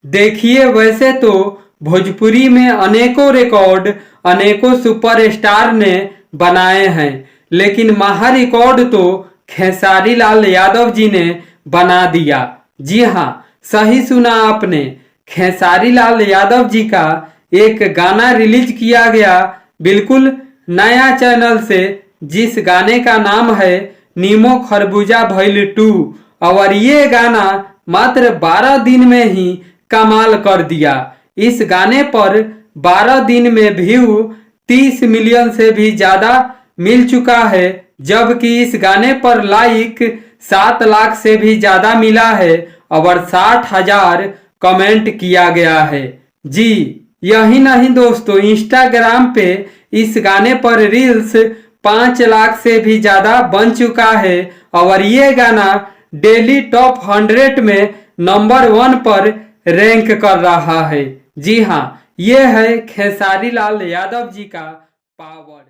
देखिए, वैसे तो भोजपुरी में अनेकों रिकॉर्ड अनेकों सुपरस्टार ने बनाए हैं, लेकिन महा रिकॉर्ड तो खेसारी लाल यादव जी ने बना दिया। जी हाँ, सही सुना आपने। खेसारी लाल यादव जी का एक गाना रिलीज किया गया बिल्कुल नया चैनल से, जिस गाने का नाम है नीमो खरबूजा भइल 2, और ये गाना मात्र 12 दिन में ही कमाल कर दिया। इस गाने पर 12 दिन में व्यू 30 मिलियन से भी ज्यादा मिल चुका है, जबकि इस गाने पर लाइक 7 लाख से भी ज्यादा मिला है और 60,000 कमेंट किया गया है। जी, यही नहीं दोस्तों, इंस्टाग्राम पे इस गाने पर रील्स 5 लाख से भी ज्यादा बन चुका है और ये गाना डेली टॉप 100 में नंबर 1 पर रैंक कर रहा है। जी हाँ, ये है खेसारी लाल यादव जी का पावर।